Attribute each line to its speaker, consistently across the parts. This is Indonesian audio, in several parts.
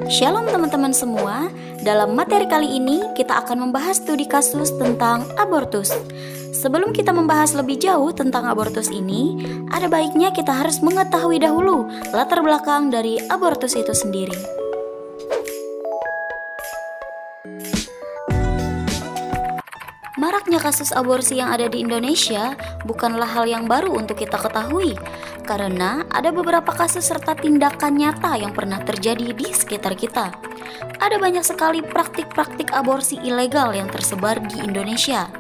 Speaker 1: Shalom teman-teman semua. Dalam materi kali ini kita akan membahas studi kasus tentang abortus. Sebelum kita membahas lebih jauh tentang abortus ini, ada baiknya kita harus mengetahui dahulu latar belakang dari abortus itu sendiri. Maraknya kasus aborsi yang ada di Indonesia bukanlah hal yang baru untuk kita ketahui, karena ada beberapa kasus serta tindakan nyata yang pernah terjadi di sekitar kita. Ada banyak sekali praktik-praktik aborsi ilegal yang tersebar di Indonesia.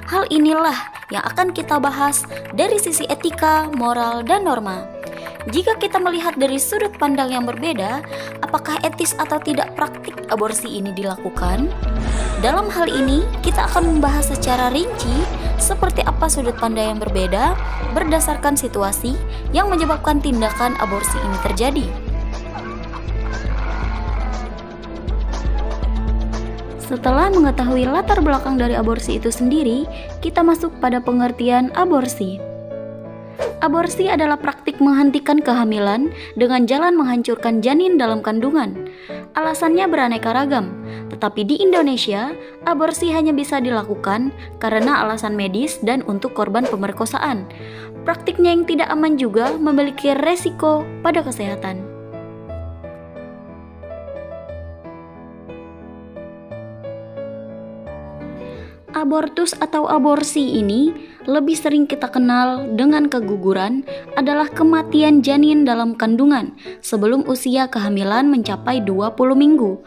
Speaker 1: Hal inilah yang akan kita bahas dari sisi etika, moral, dan norma. Jika kita melihat dari sudut pandang yang berbeda, apakah etis atau tidak praktik aborsi ini dilakukan? Dalam hal ini, kita akan membahas secara rinci seperti apa sudut pandang yang berbeda berdasarkan situasi yang menyebabkan tindakan aborsi ini terjadi. Setelah mengetahui latar belakang dari aborsi itu sendiri, kita masuk pada pengertian aborsi. Aborsi adalah praktik menghentikan kehamilan dengan jalan menghancurkan janin dalam kandungan. Alasannya beraneka ragam, tetapi di Indonesia, aborsi hanya bisa dilakukan karena alasan medis dan untuk korban pemerkosaan. Praktiknya yang tidak aman juga memiliki resiko pada kesehatan. Abortus atau aborsi ini lebih sering kita kenal dengan keguguran adalah kematian janin dalam kandungan sebelum usia kehamilan mencapai 20 minggu.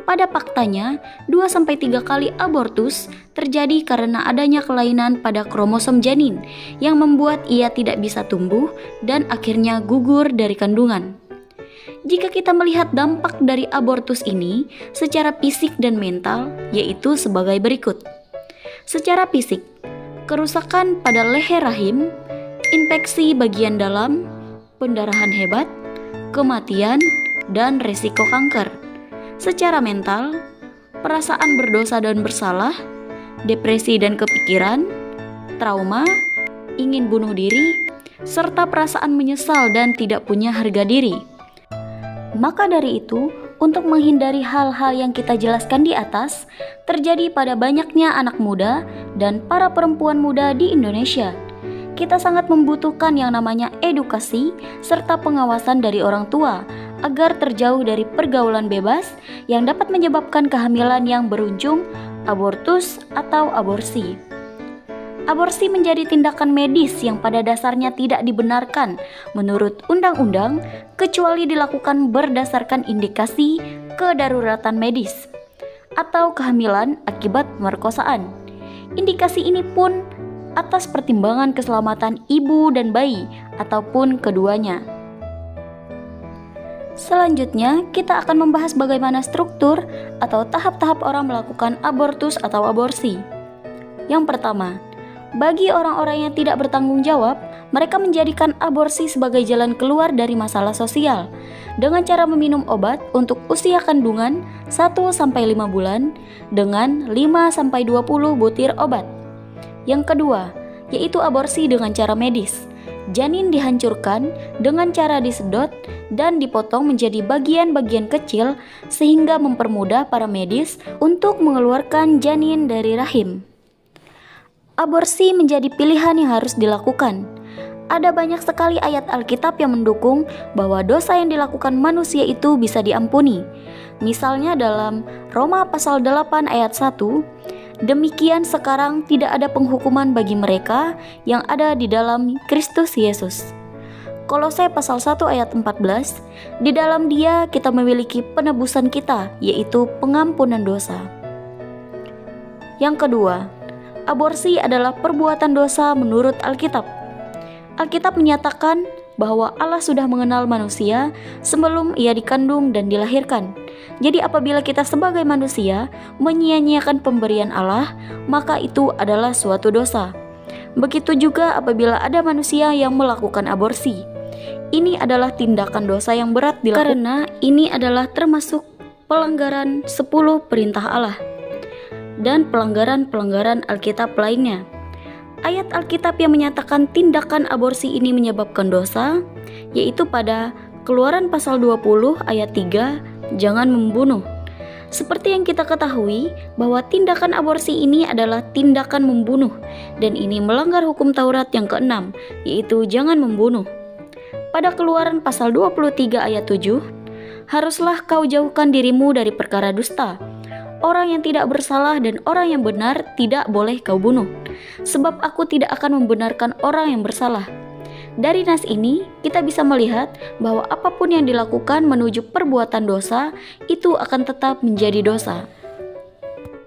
Speaker 1: Pada faktanya, 2-3 kali abortus terjadi karena adanya kelainan pada kromosom janin yang membuat ia tidak bisa tumbuh dan akhirnya gugur dari kandungan. Jika kita melihat dampak dari abortus ini secara fisik dan mental, yaitu sebagai berikut. Secara fisik, kerusakan pada leher rahim, infeksi bagian dalam, pendarahan hebat, kematian, dan resiko kanker. Secara mental, perasaan berdosa dan bersalah, depresi dan kepikiran, trauma, ingin bunuh diri, serta perasaan menyesal dan tidak punya harga diri. Maka dari itu, untuk menghindari hal-hal yang kita jelaskan di atas, terjadi pada banyaknya anak muda dan para perempuan muda di Indonesia. Kita sangat membutuhkan yang namanya edukasi serta pengawasan dari orang tua agar terjauh dari pergaulan bebas yang dapat menyebabkan kehamilan yang berujung abortus atau aborsi. Aborsi menjadi tindakan medis yang pada dasarnya tidak dibenarkan menurut undang-undang kecuali dilakukan berdasarkan indikasi kedaruratan medis atau kehamilan akibat pemerkosaan. Indikasi ini pun atas pertimbangan keselamatan ibu dan bayi ataupun keduanya. Selanjutnya, kita akan membahas bagaimana struktur atau tahap-tahap orang melakukan abortus atau aborsi. Yang pertama, bagi orang-orang yang tidak bertanggung jawab, mereka menjadikan aborsi sebagai jalan keluar dari masalah sosial dengan cara meminum obat untuk usia kandungan 1-5 bulan dengan 5-20 butir obat. Yang kedua, yaitu aborsi dengan cara medis. Janin dihancurkan dengan cara disedot dan dipotong menjadi bagian-bagian kecil sehingga mempermudah para medis untuk mengeluarkan janin dari rahim. Aborsi menjadi pilihan yang harus dilakukan. Ada banyak sekali ayat Alkitab yang mendukung bahwa dosa yang dilakukan manusia itu bisa diampuni. Misalnya dalam Roma pasal 8 ayat 1, demikian sekarang tidak ada penghukuman bagi mereka yang ada di dalam Kristus Yesus. Kolose pasal 1 ayat 14, di dalam Dia kita memiliki penebusan kita, yaitu pengampunan dosa. Yang kedua, aborsi adalah perbuatan dosa menurut Alkitab. Alkitab menyatakan bahwa Allah sudah mengenal manusia sebelum ia dikandung dan dilahirkan. Jadi apabila kita sebagai manusia menyia-nyiakan pemberian Allah, maka itu adalah suatu dosa. Begitu juga apabila ada manusia yang melakukan aborsi. Ini adalah tindakan dosa yang berat karena ini adalah termasuk pelanggaran 10 perintah Allah dan pelanggaran-pelanggaran Alkitab lainnya. Ayat Alkitab yang menyatakan tindakan aborsi ini menyebabkan dosa, yaitu pada Keluaran pasal 20 ayat 3 jangan membunuh. Seperti yang kita ketahui bahwa tindakan aborsi ini adalah tindakan membunuh dan ini melanggar hukum Taurat yang keenam, yaitu jangan membunuh. Pada Keluaran pasal 23 ayat 7, haruslah kau jauhkan dirimu dari perkara dusta. Orang yang tidak bersalah dan orang yang benar tidak boleh kau bunuh, sebab aku tidak akan membenarkan orang yang bersalah. Dari nas ini, kita bisa melihat bahwa apapun yang dilakukan menuju perbuatan dosa, itu akan tetap menjadi dosa.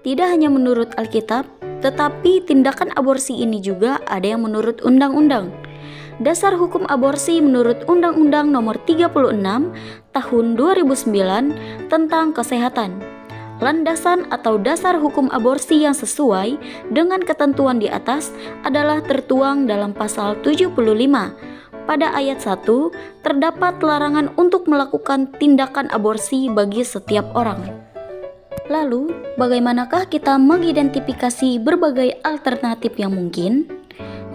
Speaker 1: Tidak hanya menurut Alkitab, tetapi tindakan aborsi ini juga ada yang menurut undang-undang. Dasar hukum aborsi menurut Undang-Undang Nomor 36 Tahun 2009 tentang kesehatan. Landasan atau dasar hukum aborsi yang sesuai dengan ketentuan di atas adalah tertuang dalam pasal 75. Pada ayat 1, terdapat larangan untuk melakukan tindakan aborsi bagi setiap orang. Lalu, bagaimanakah kita mengidentifikasi berbagai alternatif yang mungkin?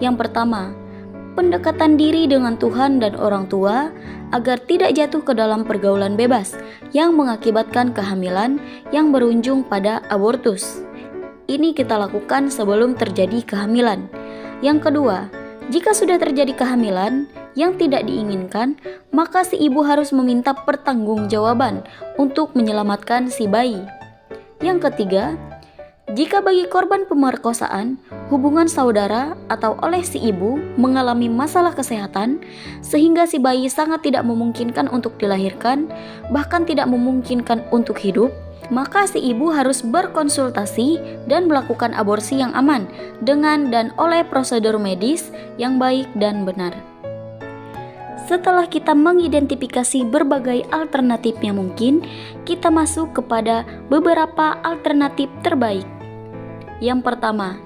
Speaker 1: Yang pertama, pendekatan diri dengan Tuhan dan orang tua agar tidak jatuh ke dalam pergaulan bebas yang mengakibatkan kehamilan yang berujung pada abortus. Ini kita lakukan sebelum terjadi kehamilan. Yang kedua, jika sudah terjadi kehamilan yang tidak diinginkan, maka si ibu harus meminta pertanggungjawaban untuk menyelamatkan si bayi. Yang ketiga, jika bagi korban pemerkosaan, hubungan saudara atau oleh si ibu mengalami masalah kesehatan sehingga si bayi sangat tidak memungkinkan untuk dilahirkan, bahkan tidak memungkinkan untuk hidup, maka si ibu harus berkonsultasi dan melakukan aborsi yang aman dengan dan oleh prosedur medis yang baik dan benar. Setelah kita mengidentifikasi berbagai alternatif yang mungkin, kita masuk kepada beberapa alternatif terbaik. Yang pertama,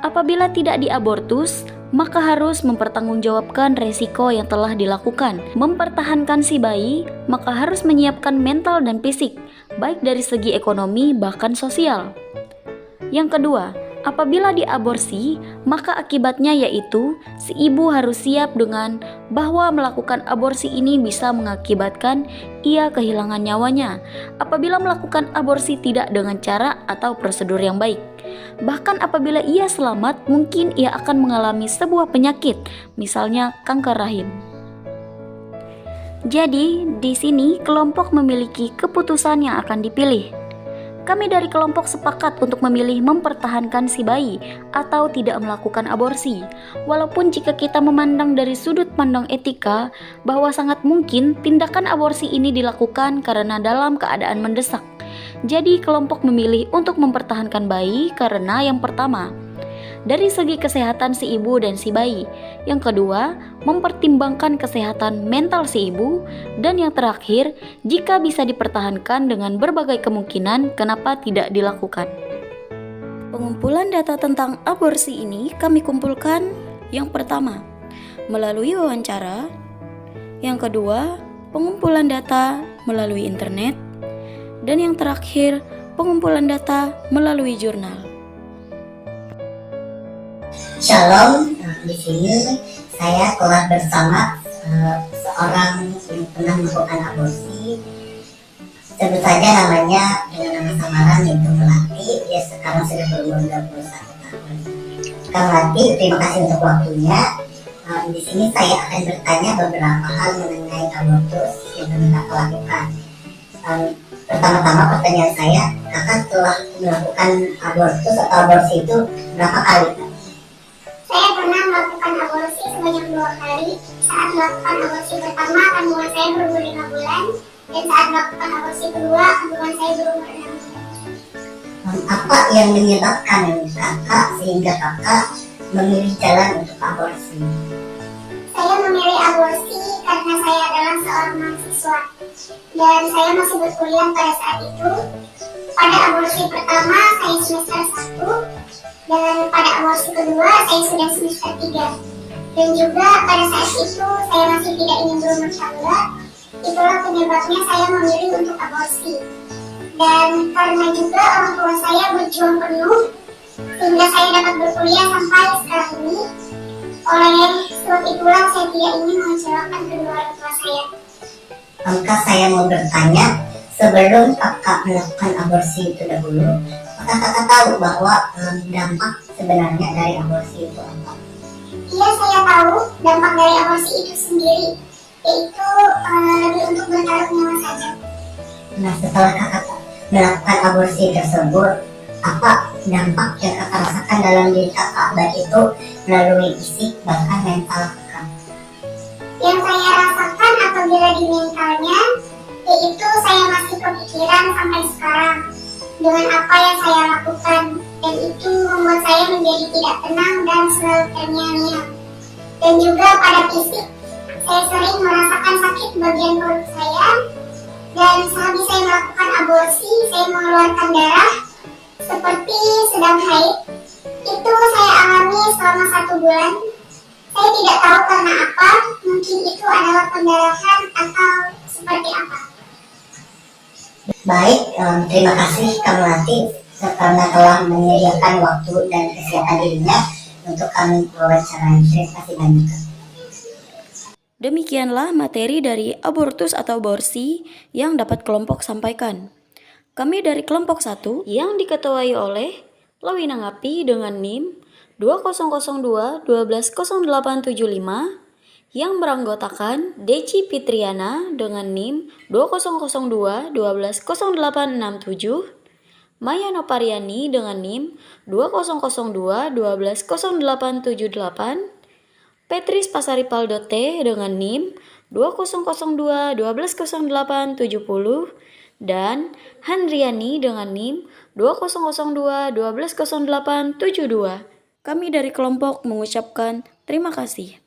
Speaker 1: apabila tidak diabortus, maka harus mempertanggungjawabkan resiko yang telah dilakukan. Mempertahankan si bayi, maka harus menyiapkan mental dan fisik, baik dari segi ekonomi bahkan sosial. Yang kedua, apabila diaborsi, maka akibatnya yaitu si ibu harus siap dengan bahwa melakukan aborsi ini bisa mengakibatkan ia kehilangan nyawanya apabila melakukan aborsi tidak dengan cara atau prosedur yang baik. Bahkan apabila ia selamat, mungkin ia akan mengalami sebuah penyakit, misalnya kanker rahim. Jadi, di sini kelompok memiliki keputusan yang akan dipilih. Kami dari kelompok sepakat untuk memilih mempertahankan si bayi atau tidak melakukan aborsi. Walaupun jika kita memandang dari sudut pandang etika bahwa sangat mungkin tindakan aborsi ini dilakukan karena dalam keadaan mendesak. Jadi kelompok memilih untuk mempertahankan bayi karena yang pertama, dari segi kesehatan si ibu dan si bayi. Yang kedua, mempertimbangkan kesehatan mental si ibu. Dan yang terakhir, jika bisa dipertahankan dengan berbagai kemungkinan, kenapa tidak dilakukan. Pengumpulan data tentang aborsi ini kami kumpulkan yang pertama, melalui wawancara. Yang kedua, pengumpulan data melalui internet. Dan yang terakhir, pengumpulan data melalui jurnal.
Speaker 2: Shalom, di sini saya telah bersama seorang yang pernah melakukan aborsi. Sebut saja namanya dengan nama samaran yaitu Melati. Dia sekarang sudah berumur 21 tahun. Kak Melati, terima kasih untuk waktunya. Di sini saya akan bertanya beberapa hal mengenai abortus yang kakak lakukan. Pertama-tama pertanyaan saya, kakak telah melakukan abortus atau aborsi itu berapa kali, Kak?
Speaker 3: Saya pernah melakukan aborsi sebanyak 2 kali. Saat melakukan aborsi pertama, kandungan saya berumur 5 bulan. Dan saat melakukan aborsi kedua, kandungan saya berumur 6 bulan.
Speaker 2: Apa yang menyebabkan kakak sehingga kakak memilih jalan untuk aborsi?
Speaker 3: Saya memilih aborsi karena saya adalah seorang mahasiswa. Dan saya masih berkuliah pada saat itu. Pada aborsi pertama, saya semester 1. Dan pada aborsi kedua, saya sudah semester 3. Dan juga pada saat itu, saya masih tidak ingin berumah tangga. Itulah penyebabnya saya memilih untuk aborsi. Dan karena juga orang tua saya berjuang penuh, sehingga saya dapat berkuliah sampai sekarang ini. Oleh sebab itulah saya tidak ingin mengecewakan kedua orang tua saya.
Speaker 2: Kak, saya mau bertanya, Sebelum kakak melakukan aborsi itu dahulu, apakah kakak tahu bahwa dampak sebenarnya dari aborsi itu apa?
Speaker 3: Iya, saya tahu dampak dari aborsi itu sendiri, yaitu lebih untuk bertaruh nyawa saja.
Speaker 2: Nah, setelah kakak melakukan aborsi tersebut, apa dampak yang kakak rasakan dalam diri kakak, baik itu melalui fisik bahkan mental kakak?
Speaker 3: Yang saya rasakan apabila di mentalnya, yaitu saya masih kepikiran sampai sekarang dengan apa yang saya lakukan, dan itu membuat saya menjadi tidak tenang dan selalu terngiang-ngiang. Dan juga pada fisik, saya sering merasakan sakit bagian perut saya, dan sehabis saya melakukan aborsi, saya mengeluarkan darah seperti sedang haid. Itu saya alami selama 1 bulan. Saya tidak tahu karena apa, mungkin itu adalah pendarahan atau seperti apa.
Speaker 2: Baik, terima kasih Kak Melati karena telah menyediakan waktu dan kesehatan dirinya untuk kami wawancarai. Terima kasih banyak.
Speaker 1: Demikianlah materi dari abortus atau aborsi yang dapat kelompok sampaikan. Kami dari kelompok 1 yang diketuai oleh Lawina Ngapi dengan NIM 2002-120875 yang beranggotakan Deci Fitriana dengan NIM 2002-120867, Maya Nopariani dengan NIM 2002-120878, Petris Pasaripaldote dengan NIM 2002-120870, dan Handriani dengan NIM 2002-120872. Kami dari kelompok mengucapkan terima kasih.